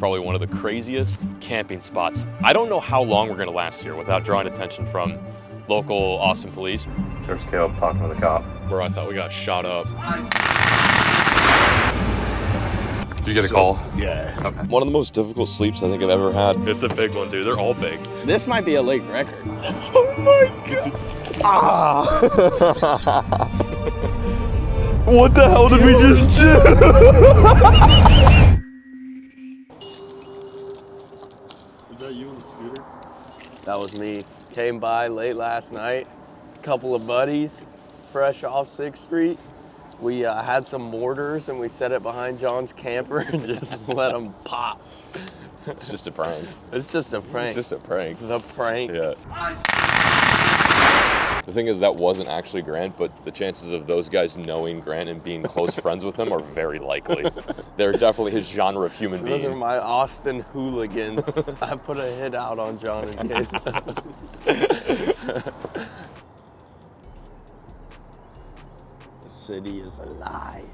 Probably one of the craziest camping spots. I don't know how long we're gonna last here without drawing attention from local Austin police. There's Caleb talking to the cop. Bro, I thought we got shot up. Did you get a call? Yeah. Okay. One of the most difficult sleeps I think I've ever had. It's a big one, dude. They're all big. This might be a lake record. Oh my God. Ah! What the hell did we just do? Is that you on the scooter? That was me. Came by late last night. Couple of buddies, fresh off 6th Street. We had some mortars and we set it behind John's camper and just let them pop. It's just a prank. It's just a prank. It's just a prank. The prank. Yeah. The thing is, that wasn't actually Grant, but the chances of those guys knowing Grant and being close friends with him are very likely. They're definitely his genre of human being. Those are my Austin hooligans. I put a hit out on John and Kate. The city is alive.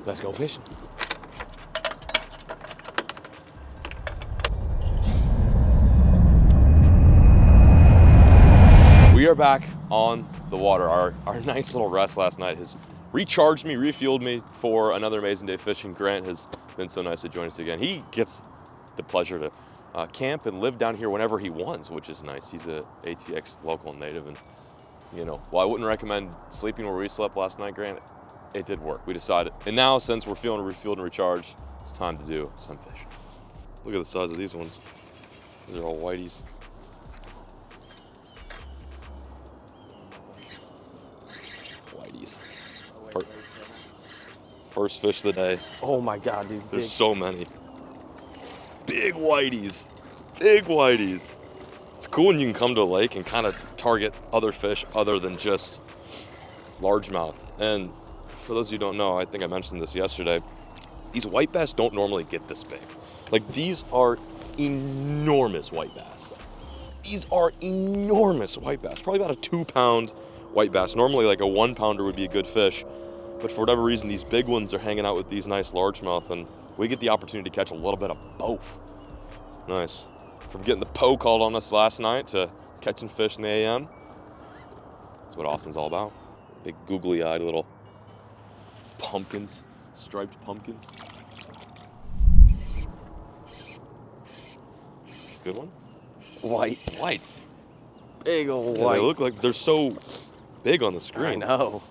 Let's go fishing. We are back on the water. Our nice little rest last night has recharged me, refueled me for another amazing day fishing. Grant has been so nice to join us again. He gets the pleasure to camp and live down here whenever he wants, which is nice. He's a ATX local native, and you know, while I wouldn't recommend sleeping where we slept last night, Grant, it did work. We decided, and now since we're feeling refueled and recharged, it's time to do some fishing. Look at the size of these ones. These are all whiteys. First fish of the day. Oh my God, dude. There's so many. Big whiteys. Big whiteys. It's cool when you can come to a lake and kind of target other fish other than just largemouth. And for those of you who don't know, I think I mentioned this yesterday, these white bass don't normally get this big. Like, these are enormous white bass. These are enormous white bass. Probably about a 2-pound white bass. Normally like a 1-pounder would be a good fish. But for whatever reason, these big ones are hanging out with these nice largemouth, and we get the opportunity to catch a little bit of both. Nice. From getting the Poe called on us last night to catching fish in the AM. That's what Austin's all about. Big googly-eyed little pumpkins, striped pumpkins. Good one? White. White. Big old Yeah, white. they look like they're so big on the screen. I know.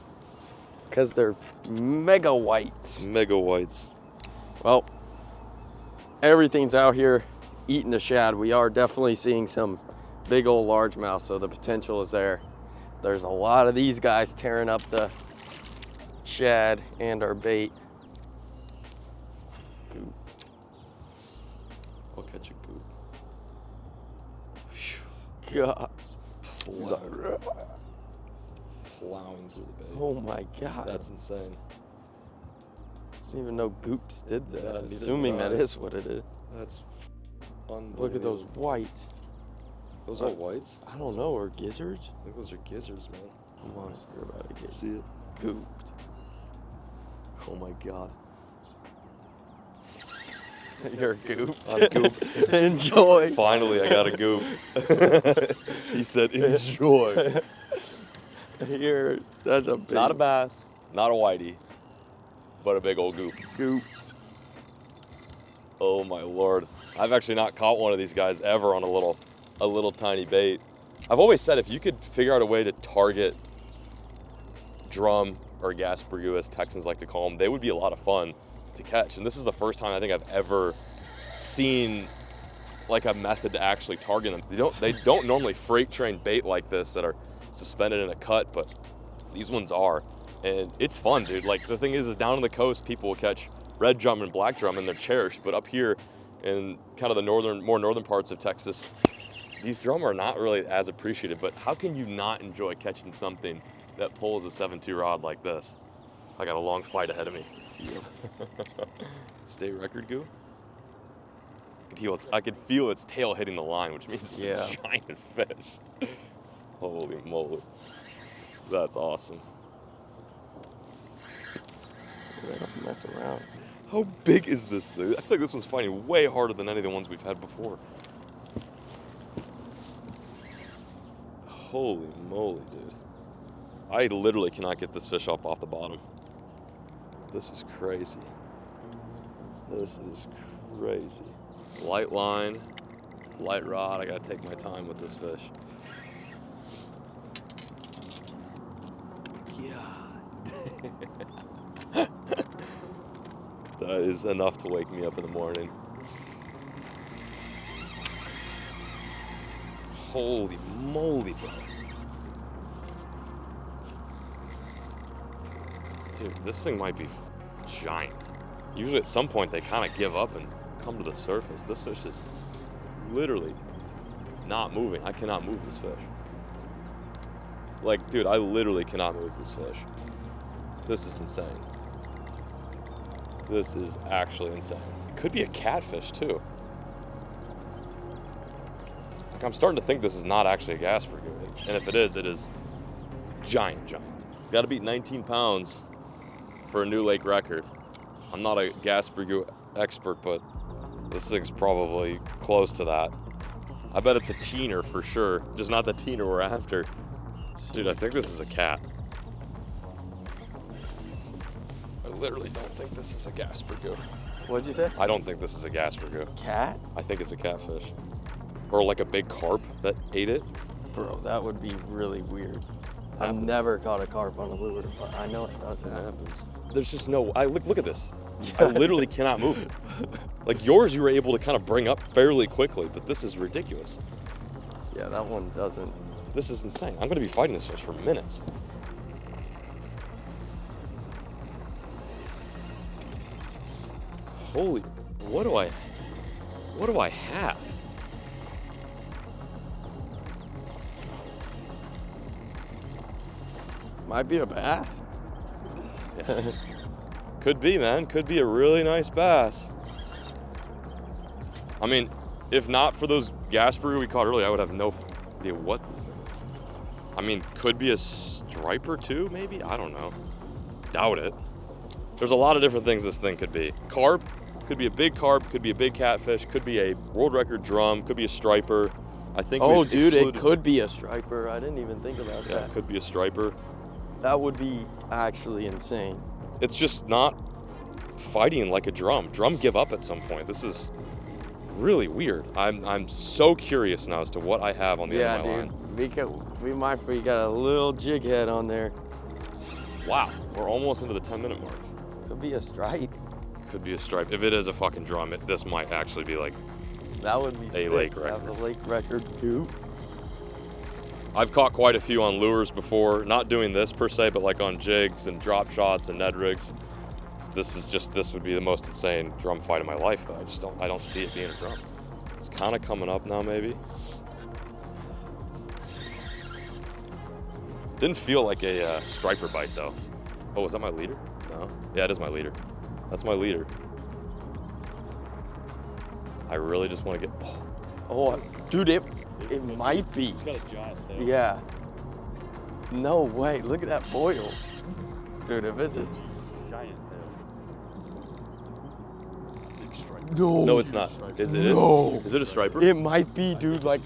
Because they're mega whites. Mega whites. Well, everything's out here eating the shad. We are definitely seeing some big old largemouth, so the potential is there. There's a lot of these guys tearing up the shad and our bait. Goop. I'll catch a goop. God. Plowing through the bait. Oh my God. That's insane. Didn't even know goops did that. Yeah, neither Assuming did that I. is what it is. That's unbelievable. Look at those whites. Those are whites? I don't know, or gizzards? I think those are gizzards, man. Come on, you're about to get See it? gooped. Oh my God. You're gooped. I'm gooped. Enjoy. Finally, I got a goop. He said, enjoy. Here, that's a big Not a bass, not a whitey, but a big old goop. gooped. Oh my Lord. I've actually not caught one of these guys ever on a little tiny bait. I've always said if you could figure out a way to target drum or gasperoo, as Texans like to call them, they would be a lot of fun to catch. And this is the first time I think I've ever seen like a method to actually target them. They don't normally freight train bait like this that are suspended in a cut, but these ones are. And it's fun, dude. Like, the thing is down on the coast, people will catch red drum and black drum and they're cherished. But up here in kind of the more northern parts of Texas, these drum are not really as appreciated. But how can you not enjoy catching something that pulls a 7.2 rod like this? I got a long fight ahead of me. State record goo? I could feel its tail hitting the line, which means it's a giant fish. Holy moly. That's awesome. They don't mess around. How big is this thing? I think this one's fighting way harder than any of the ones we've had before. Holy moly, dude. I literally cannot get this fish up off the bottom. This is crazy. This is crazy. Light line, light rod. I gotta take my time with this fish. God. That is enough to wake me up in the morning. Holy moly, bro. Dude, this thing might be giant. Usually at some point they kind of give up and come to the surface. This fish is literally not moving. I cannot move this fish. Like, dude, I literally cannot move this fish. This is insane. This is actually insane. It could be a catfish too. Like, I'm starting to think this is not actually a Gaspergoo. And if it is giant, giant. It's got to beat 19 pounds for a new lake record. I'm not a Gaspergoo expert, but this thing's probably close to that. I bet it's a teener for sure, just not the teener we're after. Dude, I think this is a cat. I literally don't think this is a Gaspergoo. What'd you say? I don't think this is a Gaspergoo. Cat? I think it's a catfish. Or like a big carp that ate it. Bro, that would be really weird. I've Happens. never caught a carp on a lure, but I know it does It happen. happens. There's just no, look at this. I literally cannot move it. Like yours, you were able to kind of bring up fairly quickly, but this is ridiculous. Yeah, that one doesn't. This is insane. I'm gonna be fighting this fish for minutes. Holy, what do I have? Might be a bass. Yeah. Could be, man. Could be a really nice bass. I mean, if not for those Gaspergoo we caught earlier, I would have no idea what this thing is. I mean, could be a striper too, maybe? I don't know. Doubt it. There's a lot of different things this thing could be. Carp, could be a big carp, could be a big catfish, could be a world record drum, could be a striper. I think. Oh, we've dude, it excluded- could be a striper. I didn't even think about Yeah, that. it could be a striper. That would be actually insane. It's just not fighting like a drum. Drum give up at some point. This is really weird. I'm so curious now as to what I have on the Yeah, end of my dude. We got a little jig head on there. line. Wow, we're almost into the 10-minute mark. Could be a stripe. Could be a stripe. If it is a fucking drum, this might actually be like, That would be A sick. lake Have record. a lake record too. I've caught quite a few on lures before, not doing this per se, but like on jigs and drop shots and Ned rigs. This would be the most insane drum fight of my life though. I don't see it being a drum. It's kind of coming up now maybe. Didn't feel like a striper bite though. Oh, is that my leader? No. Yeah, it is my leader. That's my leader. I really just want to get, Oh, dude, it might be. It's got a giant tail. Yeah. No way. Look at that boil. Dude, if it's a... Giant tail. Big stripe. No. no, it's not. Is it? No. Is it a striper? It might be, dude. Like,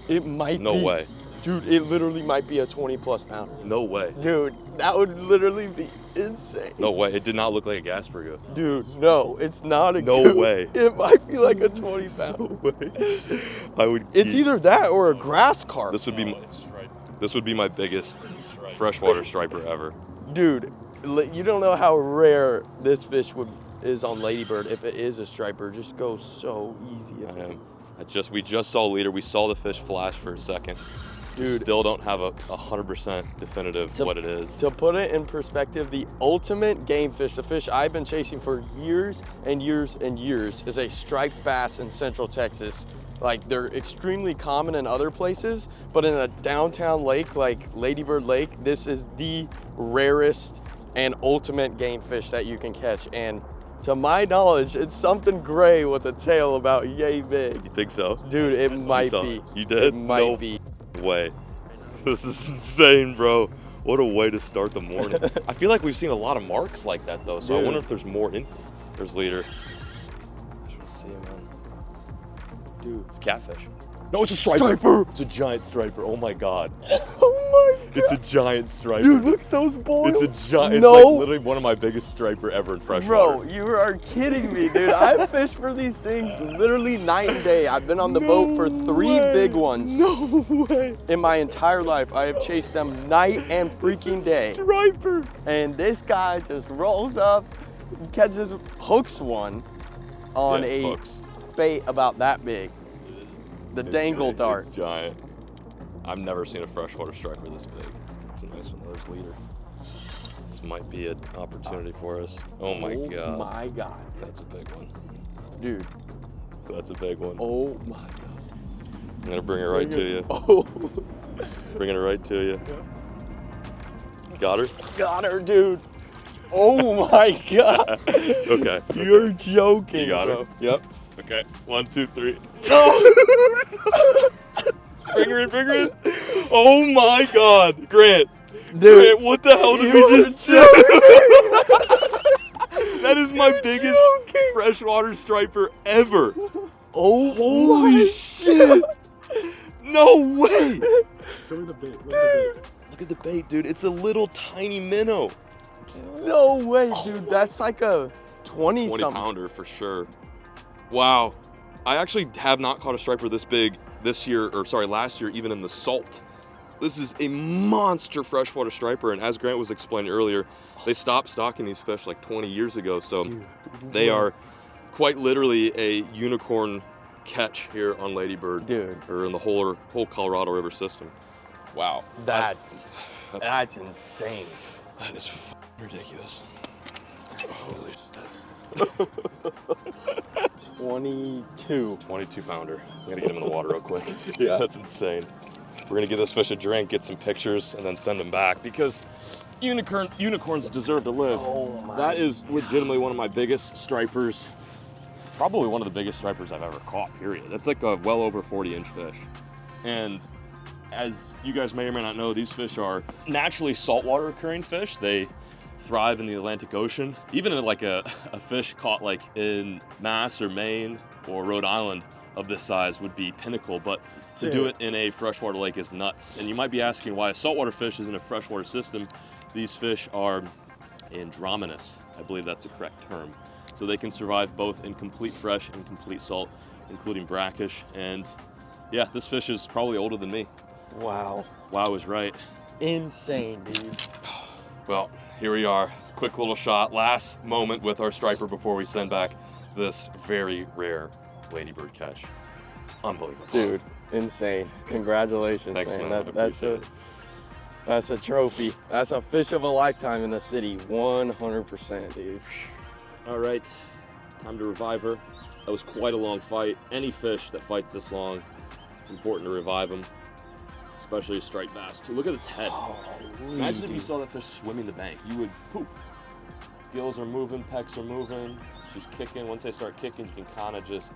it might No be. way. Dude, it literally might be a 20-plus pounder. No way. Dude, that would literally be insane. No way. It did not look like a Gaspergoo. Dude, no, it's not a No good- way. It might be like a 20-pounder. No way. I would. It's either that or a grass carp. This would be. It's striped. This would be my biggest freshwater striper ever. Dude, you don't know how rare this fish is on Ladybird. If it is a striper, just goes so easy. We just saw leader. We saw the fish flash for a second. We Dude. still don't have a 100% definitive what it is. To put it in perspective, the ultimate game fish, the fish I've been chasing for years and years and years, is a striped bass in Central Texas. Like, they're extremely common in other places, but in a downtown lake like Ladybird Lake, this is the rarest and ultimate game fish that you can catch. And to my knowledge, it's something gray with a tail about yay big. You think so? Dude, it might saw be. it. You did? It might No be. Way. This is insane, bro. What a way to start the morning. I feel like we've seen a lot of marks like that though, so I Dude. wonder if there's more in. There's leader. I just want to see him, man. Dude. It's a catfish. No, it's a striper. Striper. It's a giant striper. Oh my god. Oh my god. It's a giant striper. Dude, look at those boils. It's a giant. No. It's like literally one of my biggest striper ever in freshwater. Bro, you are kidding me, dude. I've fished for these things literally night and day. I've been on the boat for 3 big ones. No way. In my entire life, I have chased them night and freaking day. Striper. And this guy just rolls up, catches, hooks one on a hooks. bait about that big. The dangle dart. It's giant. I've never seen a freshwater striper this big. It's a nice one. There's leader. This might be an opportunity for us. Oh my god. Oh my god. That's a big one. Dude. That's a big one. Oh my god. I'm gonna bring it right to you. Oh. Bringing it right to you. Got her? Got her, dude. Oh my god. Okay. You're joking. You got bro. her? Yep. Okay. 1, 2, 3. Oh. Bring her in, bring her in. Oh my god. Grant. Dude. Grant, what the hell did we just do? That is my biggest freshwater striper ever. Oh, Holy shit. No way. Show me the bait. Look at the bait, dude. It's a little tiny minnow. no way, dude. That's like a 20 something. pounder for sure. Wow. I actually have not caught a striper this big this year, or sorry, last year, even in the salt. This is a monster freshwater striper, and as Grant was explaining earlier, they stopped stocking these fish like 20 years ago, so they are quite literally a unicorn catch here on Lady Bird. Dude. Or in the whole Colorado River system. Wow. That's insane. That is ridiculous. Holy shit. 22. 22 pounder. I gotta get him in the water real quick. Yeah, that's insane. We're gonna give this fish a drink, get some pictures, and then send them back because unicorns deserve to live. Oh my That is legitimately one of my biggest stripers. Probably one of the biggest stripers I've ever caught, period. That's like a well over 40-inch fish. And as you guys may or may not know, these fish are naturally saltwater occurring fish. They thrive in the Atlantic Ocean. Even like a fish caught like in Mass or Maine or Rhode Island of this size would be pinnacle, but to do it in a freshwater lake is nuts. And you might be asking why a saltwater fish is in a freshwater system. These fish are androgenous. I believe that's the correct term. So they can survive both in complete fresh and complete salt, including brackish. And yeah, this fish is probably older than me. Wow. Wow, I was right. Insane, dude. Well, here we are. Quick little shot, last moment with our striper before we send back this very rare ladybird catch. Unbelievable. Dude, insane. Congratulations, Thanks, man. I That's appreciate it. That's a trophy. That's a fish of a lifetime in the city. 100%, dude. All right, time to revive her. That was quite a long fight. Any fish that fights this long, it's important to revive them, especially a striped bass too. Look at its head. Holy Imagine if you dude. saw that fish swimming the bank. You would poop. Gills are moving, pecks are moving. She's kicking. Once they start kicking, you can kind of just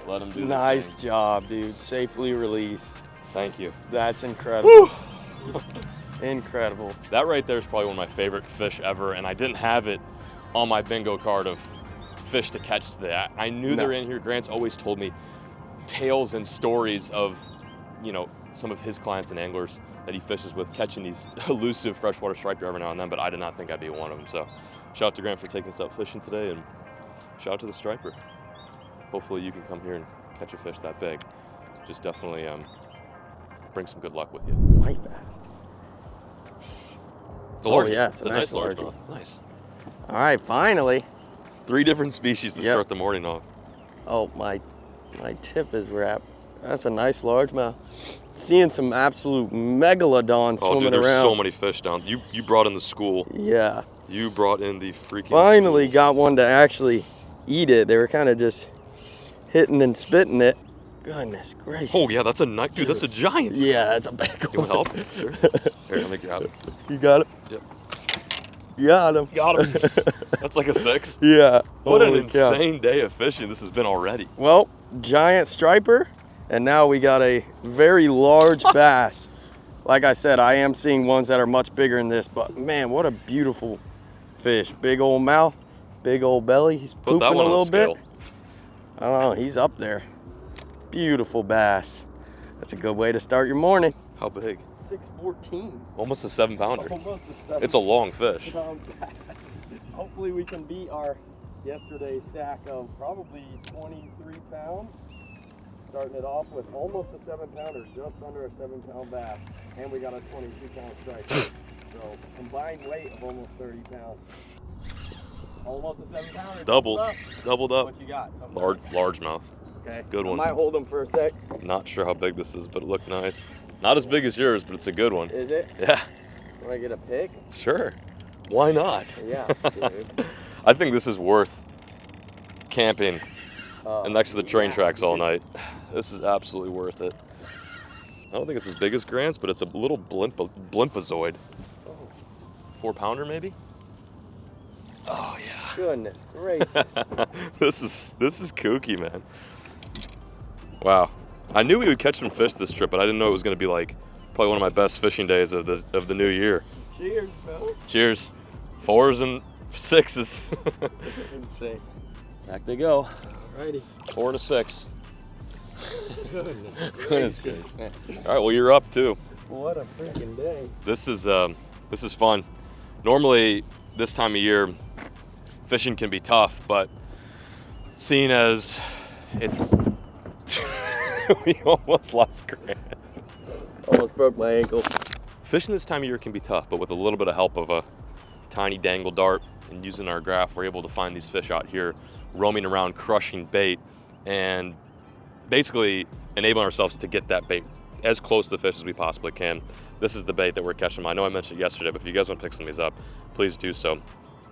let them do their Nice thing. job, dude. Safely released. Thank you. That's incredible. Incredible. That right there is probably one of my favorite fish ever, and I didn't have it on my bingo card of fish to catch today. I knew they're in here. Grant's always told me tales and stories of, you know, some of his clients and anglers that he fishes with catching these elusive freshwater striper every now and then, but I did not think I'd be one of them. So shout out to Grant for taking us out fishing today, and shout out to the striper. Hopefully you can come here and catch a fish that big. Just definitely bring some good luck with you. White bass. It's a large, yeah, it's a nice largemouth. Nice. All right, finally. 3 different species to Yep. start the morning off. Oh, my tip is wrapped. That's a nice largemouth. Seeing some absolute megalodons Oh, swimming dude, there's around. so many fish down. You brought in the school. Yeah. You brought in the freaking Finally school. got one to actually eat it. They were kind of just hitting and spitting it. Goodness gracious. Oh yeah, that's a nice dude. That's a giant. Yeah, that's a big You one. want help? Sure. Here, let me grab it. You got it? Yep. Got him. Got him. That's like a 6. Yeah. What an Holy cow. insane day of fishing this has been already. Well, giant striper, and now we got a very large bass. Like I said, I am seeing ones that are much bigger than this, but man, what a beautiful fish. Big old mouth, Big old belly. He's Put pooping that one a on the little scale. bit. I don't know. He's up there. Beautiful bass. That's a good way to start your morning. How big? 614. Almost a 7-pounder. Almost a 7. It's a long fish. Hopefully we can beat our yesterday's sack of probably 23 pounds. Starting it off with almost a 7-pounder, just under a 7-pound bass. And we got a 22-pound striker. So combined weight of almost 30 pounds. Almost a 7-pounder. Doubled up. What you got? Largemouth. Okay. Good one. I might hold him for a sec. Not sure how big this is, but it looked nice. Not as big as yours, but it's a good one. Is it? Yeah. Want to get a pic? Sure. Why not? Yeah, dude. I think this is worth camping and next to the train tracks all night. This is absolutely worth it. I don't think it's as big as Grant's, but it's a little blimpazoid. 4-pounder maybe? Oh yeah. Goodness gracious. This is kooky, man. Wow. I knew we would catch some fish this trip, but I didn't know it was going to be like probably one of my best fishing days of the new year. Cheers, Phil. Cheers. 4s and 6s. Insane. Back they go. Alrighty. 4 to 6. Goodness Goodness. man. All right, well you're up too. What a freaking day. This is fun. Normally this time of year, fishing can be tough, but seeing as it's we almost lost Grant. Almost broke my ankle. Fishing this time of year can be tough, but with a little bit of help of a tiny dangle dart and using our graph, we're able to find these fish out here roaming around, crushing bait, and basically enabling ourselves to get that bait as close to the fish as we possibly can. This is the bait that we're catching. I know I mentioned it yesterday, but if you guys want to pick some of these up, please do so.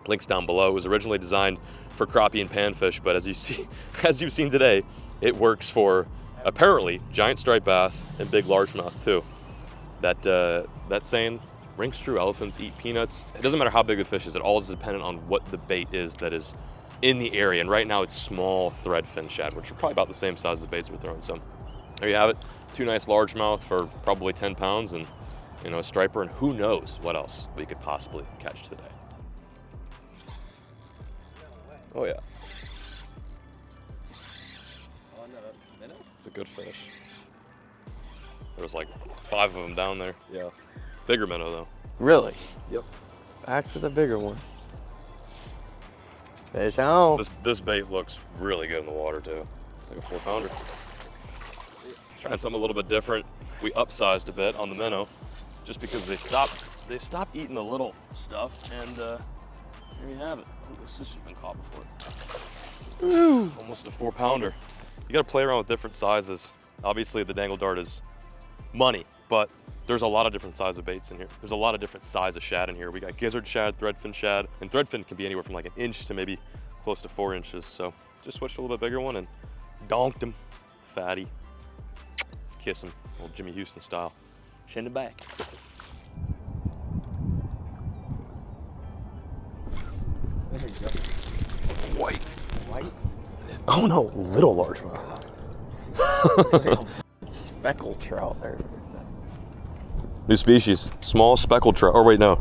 Links down below. It was originally designed for crappie and panfish, but as you've seen today, it works for apparently giant striped bass and big largemouth too. That saying rings true. Elephants eat peanuts. It doesn't matter how big the fish is. It all is dependent on what the bait is that is in the area. And right now it's small threadfin shad, which are probably about the same size as the baits we're throwing. So there you have it. 2 nice largemouth for probably 10 pounds and a striper, and who knows what else we could possibly catch today. Oh yeah. It's a good fish. There was like 5 of them down there. Yeah. Bigger minnow though. Really? Yep. Back to the bigger one. Fish on. This bait looks really good in the water too. It's like a 4-pounder. Trying something a little bit different. We upsized a bit on the minnow just because they stopped eating the little stuff, and there you have it. Ooh, this fish has been caught before. Ooh. Almost a 4-pounder. You gotta play around with different sizes. Obviously the dangle dart is money, but there's a lot of different size of baits in here. There's a lot of different size of shad in here. We got gizzard shad, threadfin shad, and threadfin can be anywhere from like 1 inch to maybe close to 4 inches. So just switched to a little bit bigger one and donked him. Fatty. Kiss him, old Jimmy Houston style. Chin to back. There you go. White. White? Oh no, little largemouth. Speckled trout there. New species, small speckled trout. Oh wait, no,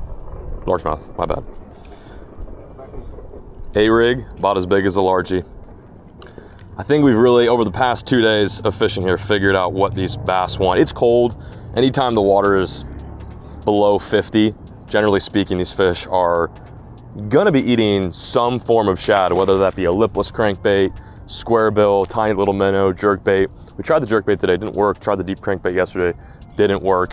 largemouth, my bad. A-rig, about as big as a largie. I think we've really, over the past 2 days of fishing here, figured out what these bass want. It's cold. Anytime the water is below 50, generally speaking, these fish are gonna be eating some form of shad, whether that be a lipless crankbait, square bill, tiny little minnow, jerkbait. We tried the jerkbait today, didn't work. Tried the deep crankbait yesterday, didn't work.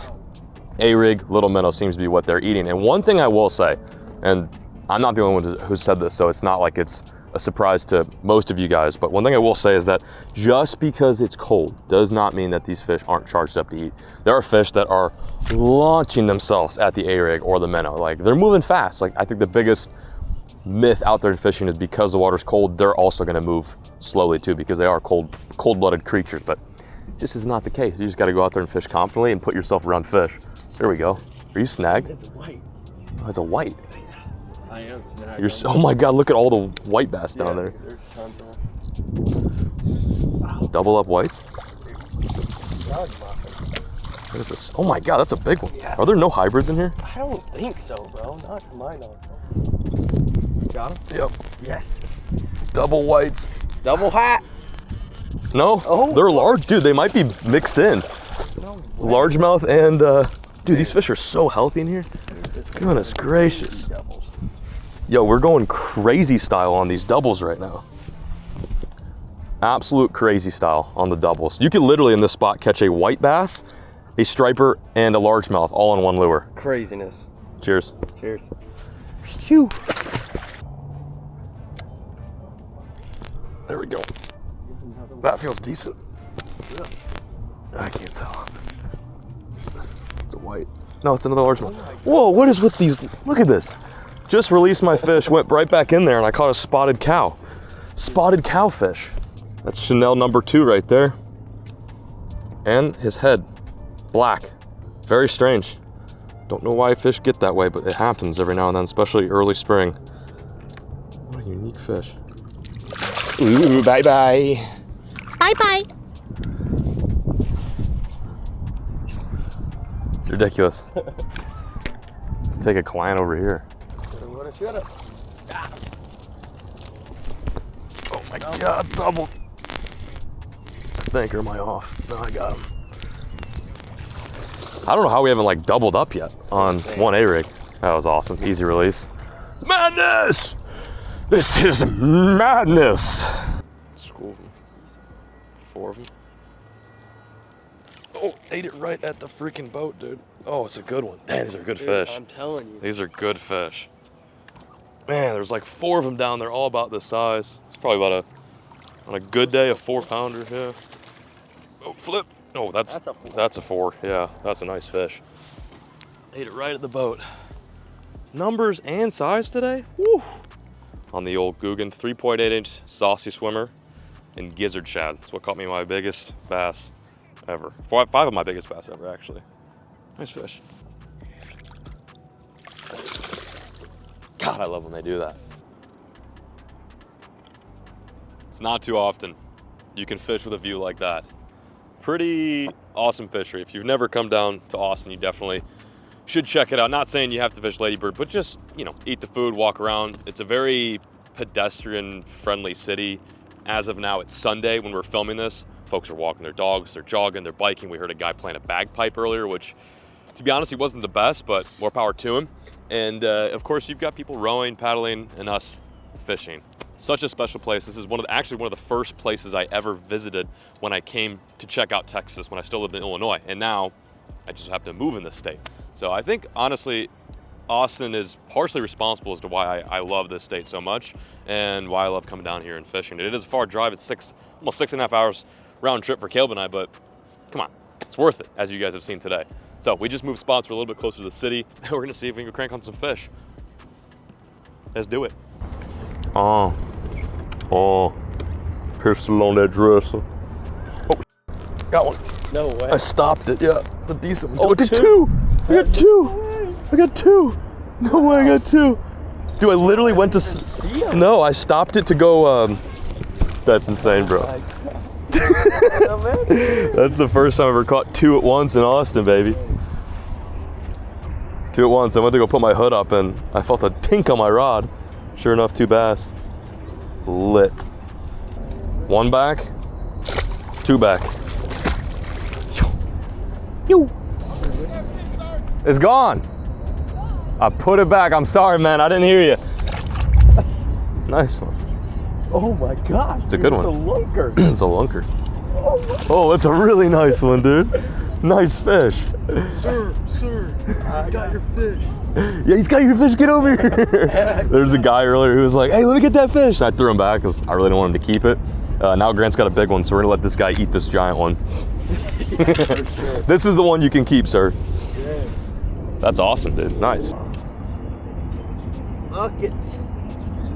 A-rig, little minnow seems to be what they're eating. And one thing I will say, and I'm not the only one who said this, so it's not like it's a surprise to most of you guys, but one thing I will say is that just because it's cold does not mean that these fish aren't charged up to eat. There are fish that are launching themselves at the A-rig or the minnow. Like, they're moving fast. Like, I think the biggest myth out there in fishing is because the water's cold, they're also gonna move slowly too, because they are cold-blooded creatures, but this is not the case. You just gotta go out there and fish confidently and put yourself around fish. There we go. Are you snagged? It's white. Oh, it's a white. I am snagged. Oh my God, look at all the white bass down there. There's tons of Double up whites? largemouth. What is this? Oh my God, that's a big one. Yeah. Are there no hybrids in here? I don't think so, bro. Not to my knowledge. Got him? Yep. Yes. Double whites. Double hat. No, Oh. they're large. Dude, they might be mixed in. No Largemouth and, dude, these fish are so healthy in here. Goodness gracious. Yo, we're going crazy style on these doubles right now. Absolute crazy style on the doubles. You could literally in this spot catch a white bass, a striper, and a largemouth all in one lure. Craziness. Cheers. Cheers. Phew. There we go. That feels decent. I can't tell. It's a white. No, it's another largemouth. Whoa, what is with these? Look at this. Just released my fish, went right back in there, and I caught a spotted cow. Spotted cowfish. That's Chanel number 2 right there. And his head, black. Very strange. Don't know why fish get that way, but it happens every now and then, especially early spring. What a unique fish. Ooh, bye-bye. Bye-bye. It's ridiculous. Take a client over here. Oh my God, double. I think, or am I off? No, I got him. I don't know how we haven't like doubled up yet on 1A rig. That was awesome, easy release. Madness! This is madness. School of them. 4 of them. Oh, ate it right at the freaking boat, dude. Oh, it's a good one. Man, these are good fish. I'm telling you. These are good fish. Man, there's like 4 of them down there, all about this size. It's probably about on a good day, a 4-pounder, yeah. Oh, flip. Oh, that's a 4. That's a 4, yeah. That's a nice fish. Ate it right at the boat. Numbers and size today? Woo! On the old Guggen, 3.8-inch saucy swimmer and gizzard shad. That's what caught me my biggest bass ever. 5 of my biggest bass ever, actually. Nice fish. God, I love when they do that. It's not too often you can fish with a view like that. Pretty awesome fishery. If you've never come down to Austin, you definitely should check it out. Not saying you have to fish ladybird, but just, you know, eat the food, walk around. It's a very pedestrian-friendly city. As of now, it's Sunday when we're filming this. Folks are walking their dogs, they're jogging, they're biking. We heard a guy playing a bagpipe earlier, which, to be honest, he wasn't the best, but more power to him. And of course, you've got people rowing, paddling, and us fishing. Such a special place. This is actually one of the first places I ever visited when I came to check out Texas when I still lived in Illinois. And now I just have to move in this state. So I think, honestly, Austin is partially responsible as to why I love this state so much and why I love coming down here and fishing. It is a far drive. It's almost 6.5 hours round trip for Caleb and I, but come on, it's worth it, as you guys have seen today. So we just moved spots. We're a little bit closer to the city. We're gonna see if we can crank on some fish. Let's do it. Oh, pistol on that dresser. Oh, got one. No way. I stopped it. Yeah, it's a decent one. Oh, I did 2. I got 2. I got 2. No way, I got 2. Dude, I literally went to. No, I stopped it to go. That's insane, bro. That's the first time I ever caught 2 at once in Austin, baby. 2 at once. I went to go put my hood up and I felt a tink on my rod. Sure enough, 2 bass. Lit. 1 back, 2 back. Yo. It's gone. I put it back. I'm sorry, man. I didn't hear you. Nice one. Oh my God. It's a good one. It's a lunker. It's a lunker. Oh, it's a really nice one, dude. Nice fish. Sir, I got your fish. Yeah, he's got your fish. Get over here. There's a guy earlier who was like, hey, let me get that fish. And I threw him back because I really didn't want him to keep it. Now Grant's got a big one, so we're going to let this guy eat this giant one. Yeah, for sure. This is the one you can keep, sir. Yeah. That's awesome, dude. Nice. Buckets.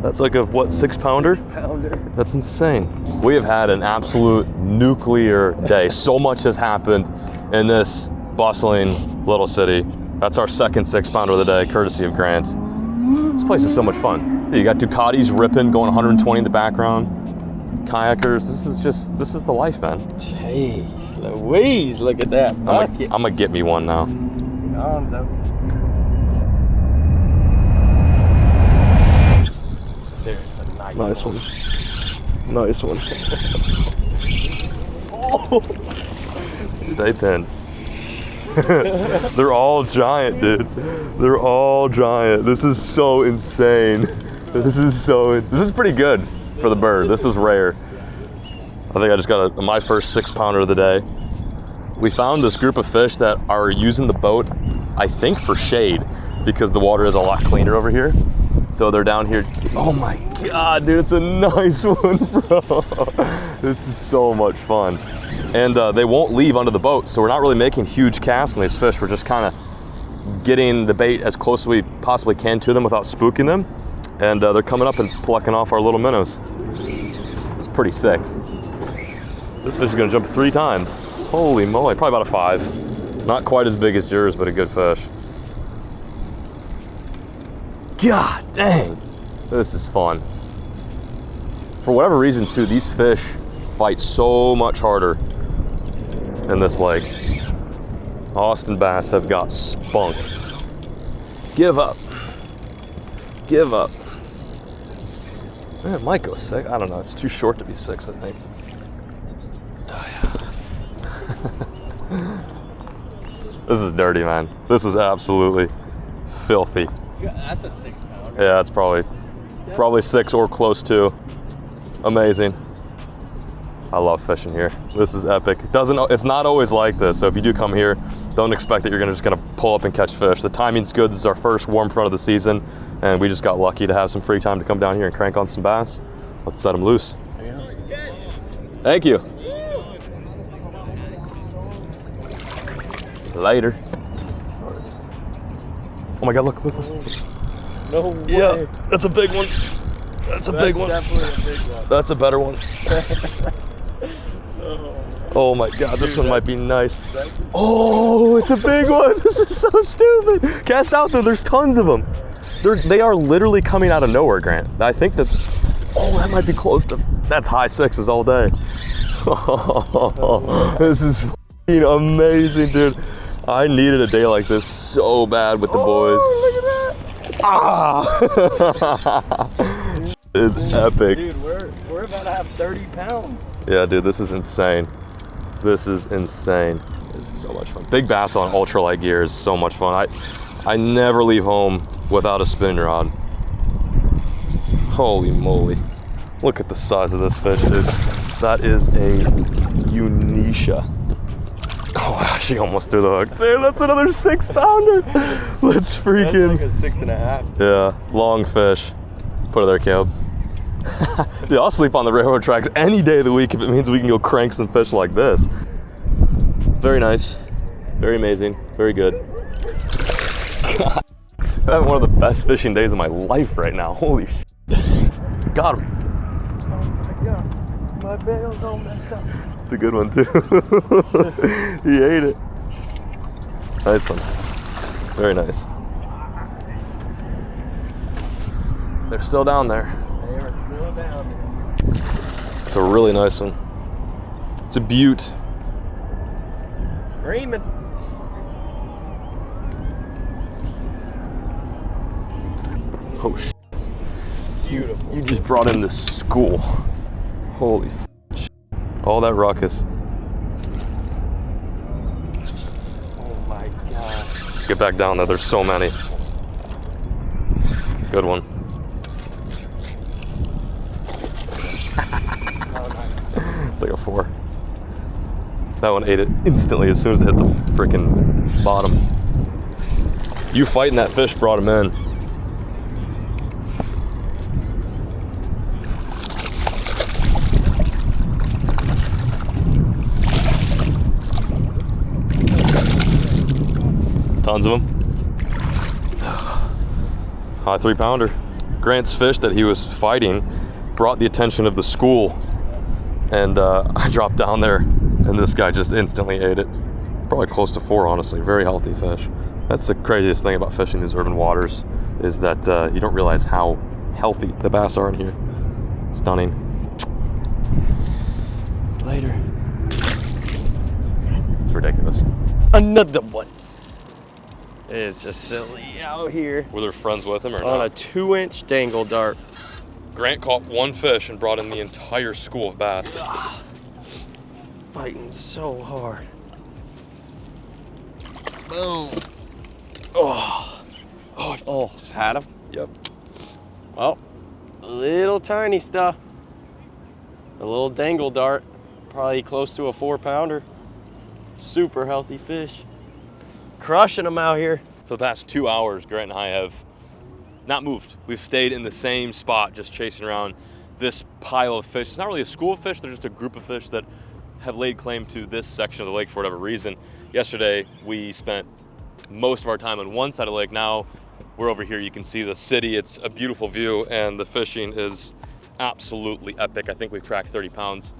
That's like a, what, 6-pounder? 6-pounder. That's insane. We have had an absolute nuclear day. So much has happened in this bustling little city. That's our second 6-pounder of the day, courtesy of Grant. This place is so much fun. You got Ducatis ripping, going 120 in the background. Kayakers, this is the life, man. Jeez Louise, look at that bucket. I'm gonna get me one now. There's a Nice one. Nice one. Oh! Stay pinned. They're all giant, dude. They're all giant. This is so insane. This is pretty good for the bird. This is rare. I think I just got my first 6-pounder of the day. We found this group of fish that are using the boat, I think, for shade because the water is a lot cleaner over here. So they're down here. Oh my God, dude, it's a nice one, bro. This is so much fun. And they won't leave under the boat, so we're not really making huge casts on these fish. We're just kind of getting the bait as close as we possibly can to them without spooking them. And they're coming up and plucking off our little minnows. It's pretty sick. This fish is gonna jump 3 times. Holy moly, probably about a 5. Not quite as big as yours, but a good fish. God dang, this is fun. For whatever reason too, these fish fight so much harder in this lake. Austin bass have got spunk. Give up. Give up. It might go 6. I don't know. It's too short to be 6, I think. Oh, yeah. This is dirty, man. This is absolutely filthy. That's a 6-pounder. Yeah, it's probably 6 or close to. Amazing. I love fishing here. This is epic. It's not always like this. So if you do come here, don't expect that you're just gonna pull up and catch fish. The timing's good. This is our first warm front of the season, and we just got lucky to have some free time to come down here and crank on some bass. Let's set them loose. Thank you. Later. Oh my God, look. No way. Yeah, that's a big one. That's a big one. Definitely a big one. That's a better one. Oh my God, this one might be nice. Oh, it's a big one. This is so stupid. Cast out though, there's tons of them. They are literally coming out of nowhere, Grant. I think that, oh, that might be close to, that's high 6s all day. Oh, this is f***ing amazing, dude. I needed a day like this so bad with the boys. Look at that. Ah! It's epic. Dude, we're about to have 30 pounds. Yeah, dude, this is insane. This is insane. This is so much fun. Big bass on ultralight gear is so much fun. I never leave home without a spinning rod. Holy moly. Look at the size of this fish, dude. That is a Unisha. Oh, she almost threw the hook. Dude, that's another 6-pounder. Let's freaking. That's like a 6.5. Yeah, long fish. Put it there, Caleb. Dude, I'll sleep on the railroad tracks any day of the week if it means we can go crank some fish like this. Very nice. Very amazing. Very good. God, I'm having one of the best fishing days of my life right now. Holy shit. Got him. Oh my God. My bail's all messed up. It's a good one too. He ate it. Nice one. Very nice. They're still down there. They are still down there. It's a really nice one. It's a beaut. Screaming. Oh shit. Beautiful. You just brought in the school. Holy shit. All that ruckus. Oh my God. Get back down there. There's so many. Good one. It's like a 4. That one ate it instantly as soon as it hit the freaking bottom. You fighting that fish brought him in. Tons of them. High 3-pounder. Grant's fish that he was fighting brought the attention of the school, and I dropped down there and this guy just instantly ate it. Probably close to 4, honestly. Very healthy fish. That's the craziest thing about fishing these urban waters, is that you don't realize how healthy the bass are in here. Stunning. Later. It's ridiculous. Another one. It is just silly out here. Were there friends with him or On not? a 2-inch dangle dart. Grant caught one fish and brought in the entire school of bass. Fighting so hard. Boom. Oh, just had him. Yep. Oh, little tiny stuff. A little dangle dart, probably close to a 4-pounder. Super healthy fish. Crushing them out here. For the past 2 hours, Grant and I have not moved. We've stayed in the same spot, just chasing around this pile of fish. It's not really a school of fish, they're just a group of fish that have laid claim to this section of the lake for whatever reason. Yesterday, we spent most of our time on one side of the lake. Now we're over here, you can see the city. It's a beautiful view, and the fishing is absolutely epic. I think we've cracked 30 pounds.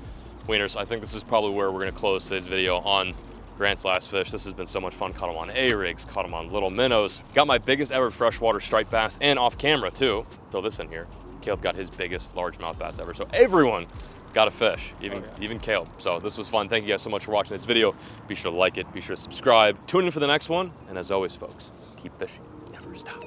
Wieners, I think this is probably where we're gonna close today's video on Grant's last fish. This has been so much fun. Caught them on A-rigs, caught them on little minnows. Got my biggest ever freshwater striped bass, and off camera too. Throw this in here. Caleb got his biggest largemouth bass ever. So everyone got a fish, even Caleb. So this was fun. Thank you guys so much for watching this video. Be sure to like it, be sure to subscribe. Tune in for the next one. And as always, folks, keep fishing, never stop.